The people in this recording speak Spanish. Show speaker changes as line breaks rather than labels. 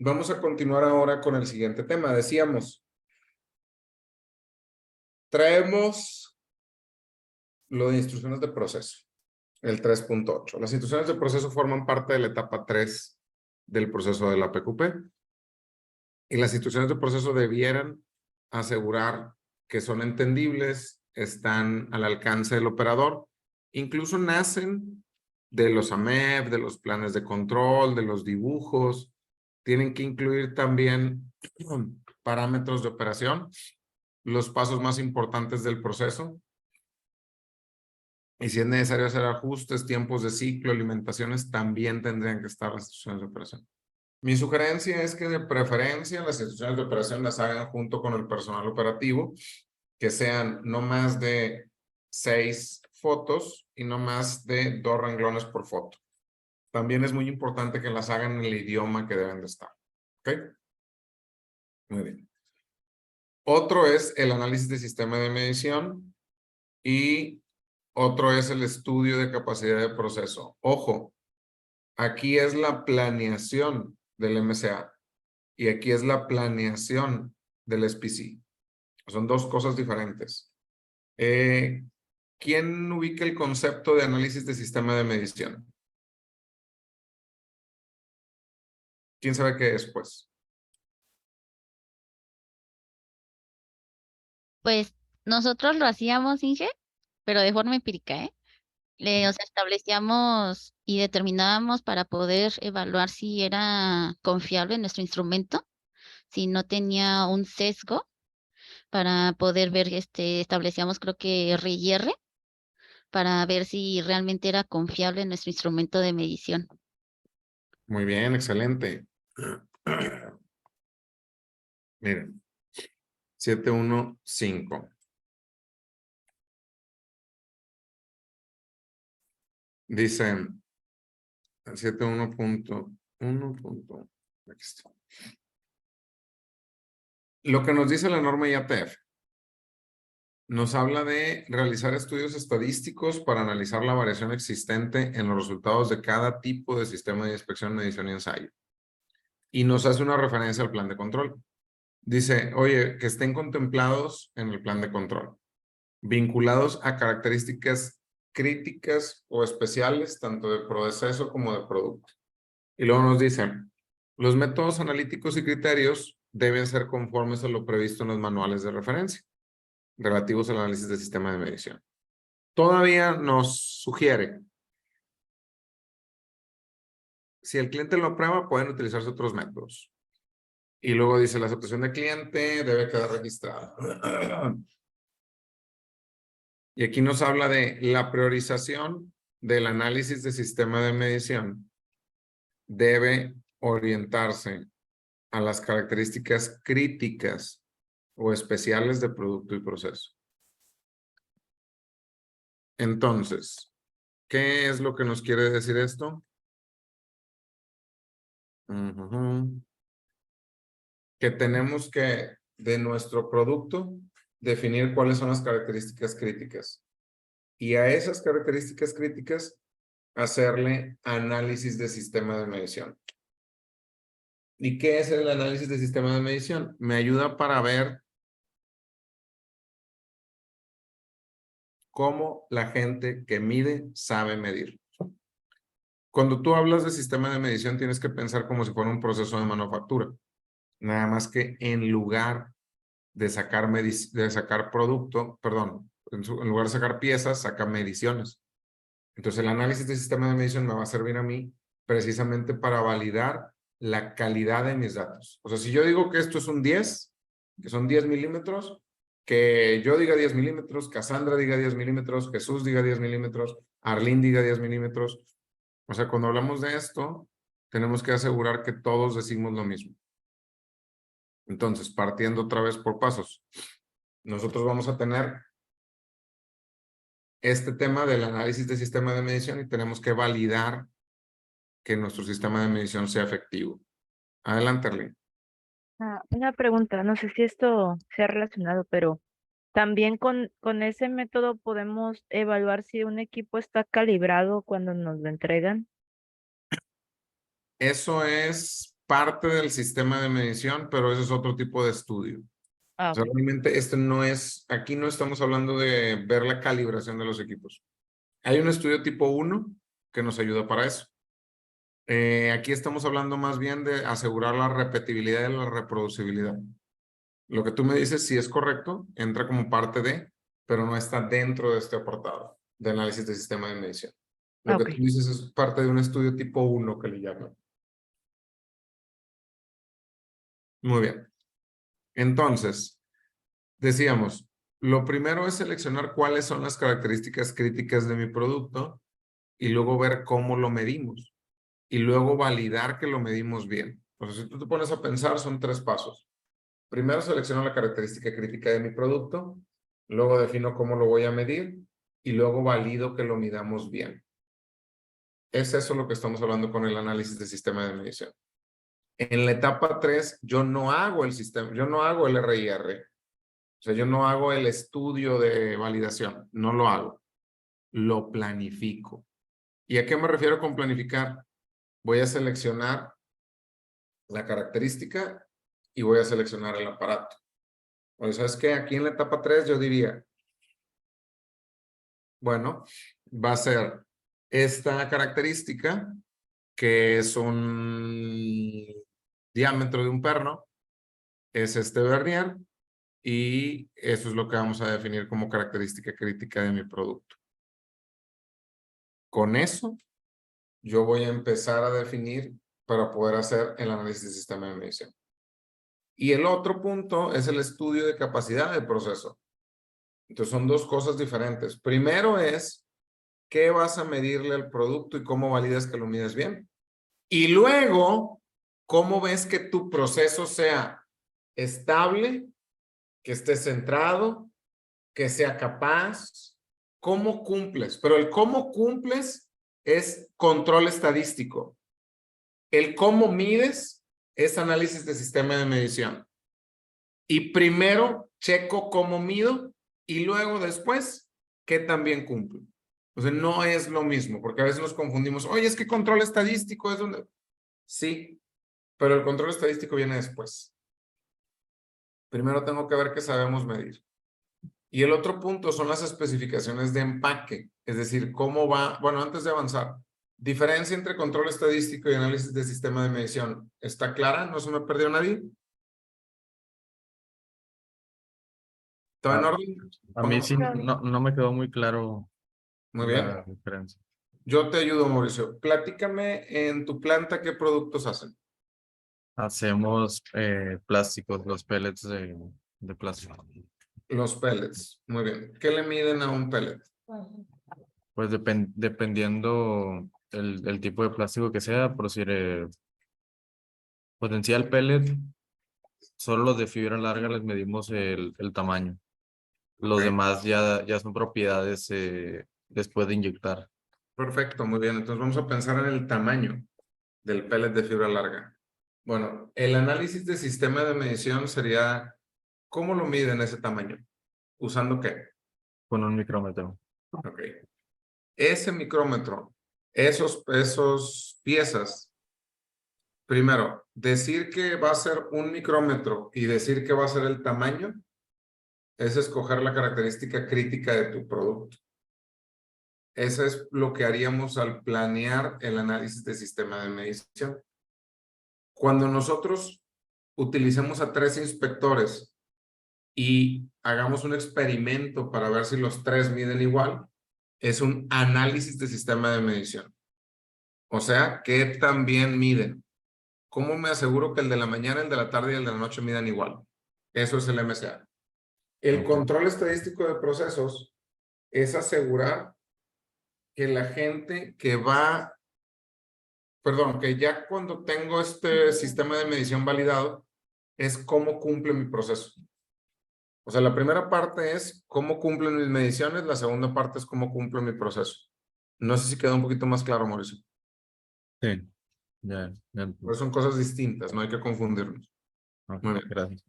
Vamos a continuar ahora con el siguiente tema. Decíamos, traemos lo de instrucciones de proceso, el 3.8. Las instrucciones de proceso forman parte de la etapa 3 del proceso de la PQP. Y las instrucciones de proceso debieran asegurar que son entendibles, están al alcance del operador, incluso nacen de los AMEP, de los planes de control, de los dibujos. Tienen que incluir también parámetros de operación, los pasos más importantes del proceso, y si es necesario hacer ajustes, tiempos de ciclo, alimentaciones, también tendrían que estar las instrucciones de operación. Mi sugerencia es que de preferencia las instrucciones de operación las hagan junto con el personal operativo, que sean no más de 6 fotos y no más de 2 renglones por foto. También es muy importante que las hagan en el idioma que deben de estar. ¿Ok? Muy bien. Otro es el análisis de sistema de medición y otro es el estudio de capacidad de proceso. Ojo, aquí es la planeación del MCA y aquí es la planeación del SPC. Son dos cosas diferentes. ¿Quién ubica el concepto de análisis de sistema de medición? ¿Quién sabe qué es, pues?
Pues nosotros lo hacíamos, Inge, pero de forma empírica, ¿eh? O sea, establecíamos y determinábamos para poder evaluar si era confiable nuestro instrumento, si no tenía un sesgo, para poder ver, establecíamos creo que R y R, para ver si realmente era confiable nuestro instrumento de medición.
Muy bien, excelente. Miren, 715. Dice 71.1. Aquí está. Lo que nos dice la norma IATF nos habla de realizar estudios estadísticos para analizar la variación existente en los resultados de cada tipo de sistema de inspección, medición y ensayo. Y nos hace una referencia al plan de control. Dice, oye, que estén contemplados en el plan de control, vinculados a características críticas o especiales, tanto de proceso como de producto. Y luego nos dicen, los métodos analíticos y criterios deben ser conformes a lo previsto en los manuales de referencia relativos al análisis del sistema de medición. Todavía nos sugiere, si el cliente lo aprueba, pueden utilizarse otros métodos. Y luego dice, la aceptación del cliente debe quedar registrada. Y aquí nos habla de la priorización del análisis de sistema de medición. Debe orientarse a las características críticas o especiales de producto y proceso. Entonces, ¿qué es lo que nos quiere decir esto? Que tenemos que, de nuestro producto, definir cuáles son las características críticas. Y a esas características críticas, hacerle análisis de sistema de medición. ¿Y qué es el análisis de sistema de medición? Me ayuda para ver cómo la gente que mide sabe medir. Cuando tú hablas de sistema de medición, tienes que pensar como si fuera un proceso de manufactura. Nada más que en lugar de sacar producto, perdón, en lugar de sacar piezas, saca mediciones. Entonces, el análisis de sistema de medición me va a servir a mí precisamente para validar la calidad de mis datos. O sea, si yo digo que esto es un 10, que son 10 milímetros, que yo diga 10 milímetros, Cassandra diga 10 milímetros, Jesús diga 10 milímetros, Arlene diga 10 milímetros. O sea, cuando hablamos de esto, tenemos que asegurar que todos decimos lo mismo. Entonces, partiendo otra vez por pasos, nosotros vamos a tener este tema del análisis de sistema de medición y tenemos que validar que nuestro sistema de medición sea efectivo. Adelante, Arlene.
Una pregunta, no sé si esto sea relacionado, pero también con ese método podemos evaluar si un equipo está calibrado cuando nos lo entregan.
Eso es parte del sistema de medición, pero eso es otro tipo de estudio.
Ah,
O sea,
ok.
realmente este no es, aquí no estamos hablando de ver la calibración de los equipos. Hay un estudio tipo 1 que nos ayuda para eso. Aquí estamos hablando más bien de asegurar la repetibilidad y la reproducibilidad. Lo que tú me dices, si es correcto, entra como parte de, pero no está dentro de este apartado de análisis de sistema de medición. Lo que
Ok.
tú dices es parte de un estudio tipo 1 que le llaman. Muy bien. Entonces, decíamos, lo primero es seleccionar cuáles son las características críticas de mi producto y luego ver cómo lo medimos y luego validar que lo medimos bien. Entonces, si tú te pones a pensar, son 3 pasos. Primero selecciono la característica crítica de mi producto, luego defino cómo lo voy a medir y luego valido que lo midamos bien. Es eso lo que estamos hablando con el análisis de sistema de medición. En la etapa 3, yo no hago el sistema, yo no hago el RIR. O sea, yo no hago el estudio de validación, no lo hago. Lo planifico. ¿Y a qué me refiero con planificar? Voy a seleccionar la característica y voy a seleccionar el aparato. O sea, ¿sabes qué? Aquí en la etapa 3 yo diría, bueno, va a ser esta característica, que es un diámetro de un perno, es este vernier, y eso es lo que vamos a definir como característica crítica de mi producto. Con eso, yo voy a empezar a definir para poder hacer el análisis del sistema de medición. Y el otro punto es el estudio de capacidad del proceso. Entonces son 2 cosas diferentes. Primero es qué vas a medirle al producto y cómo validas que lo mides bien. Y luego, cómo ves que tu proceso sea estable, que esté centrado, que sea capaz, cómo cumples. Pero el cómo cumples es control estadístico. El cómo mides es análisis de sistema de medición. Y primero checo cómo mido y luego después qué también cumplo. O sea, no es lo mismo, porque a veces nos confundimos. Oye, es que control estadístico es donde... Sí, pero el control estadístico viene después. Primero tengo que ver qué sabemos medir. Y el otro punto son las especificaciones de empaque, es decir, cómo va, bueno, antes de avanzar, diferencia entre control estadístico y análisis de sistema de medición. ¿Está clara? ¿No se me perdió nadie? ¿Todo en
A,
orden?
a mí sí
Está bien.
no me quedó muy claro
Muy
la
bien.
diferencia.
Yo te ayudo, Mauricio. Platícame en tu planta qué productos hacen.
Hacemos plásticos, los pellets de plástico.
Los pellets. Muy bien. ¿Qué le miden a un pellet?
Pues dependiendo el tipo de plástico que sea, por decir, potencial pellet, solo los de fibra larga les medimos el tamaño. Los
Ok.
demás ya son propiedades después de inyectar.
Perfecto, muy bien. Entonces vamos a pensar en el tamaño del pellet de fibra larga. Bueno, el análisis de sistema de medición sería, ¿cómo lo miden ese tamaño? ¿Usando qué?
Con un micrómetro.
Ok. Ese micrómetro, esos piezas, primero, decir que va a ser un micrómetro y decir que va a ser el tamaño, es escoger la característica crítica de tu producto. Eso es lo que haríamos al planear el análisis de sistema de medición. Cuando nosotros utilicemos a 3 inspectores y hagamos un experimento para ver si los 3 miden igual, es un análisis de sistema de medición. O sea, ¿qué tan bien miden? ¿Cómo me aseguro que el de la mañana, el de la tarde y el de la noche midan igual? Eso es el MCA. El
Ok.
control estadístico de procesos es asegurar que la gente que va, perdón, que ya cuando tengo este sistema de medición validado, es cómo cumple mi proceso. O sea, la primera parte es cómo cumplen mis mediciones, la segunda parte es cómo cumple mi proceso. No sé si quedó un poquito más claro, Mauricio.
Sí, ya.
Pero son cosas distintas, no hay que confundirnos.
Ok,
Muy bien.
gracias.